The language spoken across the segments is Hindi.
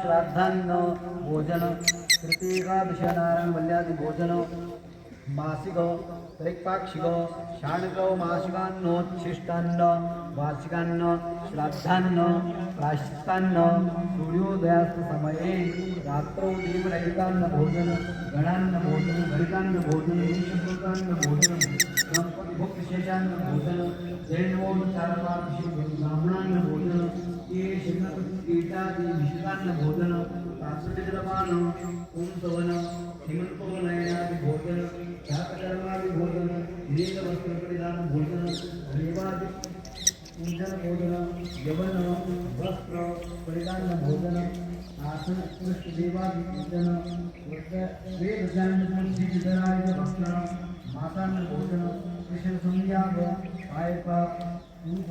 श्राद्धान्न भोजन तृतीयेकादशनारायण वल्यादि भोजन मासिक त्रैपाक्षिक शाणक मासिकान्नोच्छिष्टान्न वार्षिकान्न श्राद्धान्न प्रायश्चित्तान्न सूर्योदयास्त समये रात्रौ देवरहितान्न भोजन गणान्न भोजन घटितान्न भोजन निशुल्कान्न भोजन गणपति भक्त विशेषान्न भोजन जैनोपचारपादि ब्राह्मणान्न भोजन ये कीटादि निषिद्धान्न भोजन तात्पर्यजलपान ओंसवन हिमंतोनयनादि भोजन जातकर्मादि भोजन नीलवस्त्र परिधान भोजन देवादि पूजन भोजन यवन वस्त्र परिधान भोजन आसन पुष्प देवादि पूजन वेदज्ञान सिद्धिधराय भक्षण मातान्न भोजन कृष्ण संध्याग पायपा ऊप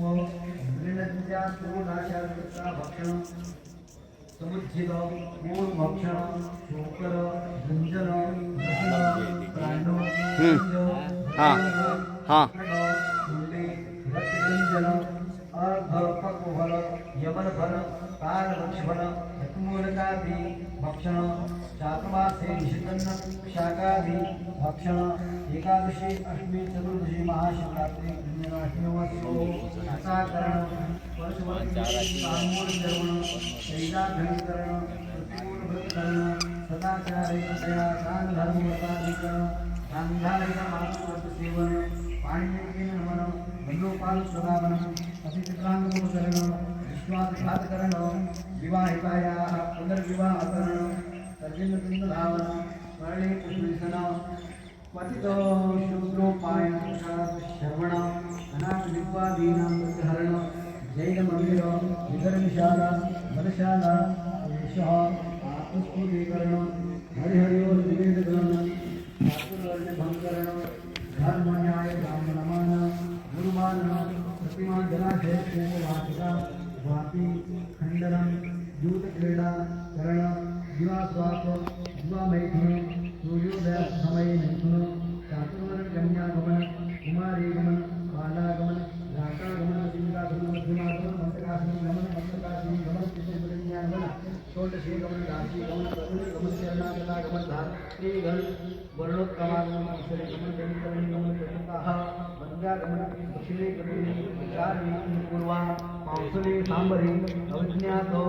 मृणज्ञा पूर्णाचार्यता भक्षण समुज्जित मूल भक्षण शोकर गुंजन दशन प्राणो रक्तगंजन अर्ध पक्वफल यमन फल काल वृक्षफल यत्मूलकादि भक्षण चातुर्मासे निषिद्धन्न शाकादि भक्षण एकादशी अष्टमी चतुर्दशी महाशिवरात्रि अष्टमी असाकरण परशुवर्ण शैलाधनीकरण प्रतिकूलभृतकरण सदाचारे दया दान धर्मवताधिकरण गांधारिक मातृव्रत सेवन पाण्यकेन नमन बंधोपाल सदावन अतिथिक्रांतकरण विश्वासघातकरण विवाहितायाः पुनर्विवाहकरण तर्जनपिण्डधावन स्मरणे पुष्पविसन पतितो शूद्रोपायन श्रवण अनाथविद्वादीनां प्रतिहरण जैनमन्दिर विधर्मशाला वनशाला वेशः आत्मस्फूर्तीकरण हरिहरियोर निवेदकरण ठाकुरवर्णभंकरण धर्मन्याय ब्राह्मणमान गुरुमान प्रतिमा जलाशय वाटिका वापी खंडनं दूतक्रीडा करण दिवास्वाप दिवामैथुन सूर्योदय समय मैथुन चातुर्वर्ण कन्यागमन कुमारीगमन बालागमन राकागमन सिंहागमन मध्यमागमन मंत्रकासिनी गमन मंत्रकासिनी गमन कृष्णगमन षोडशी गमन राशि गमन गमन चरणागमन धात्री गण वर्णोत्तमागमन अक्षरे गमन गणितरणी गमन चतुर्थाः वंद्यागमन दक्षिणे गमन चारणी पूर्वा पांसुले सांबरी अवज्ञातो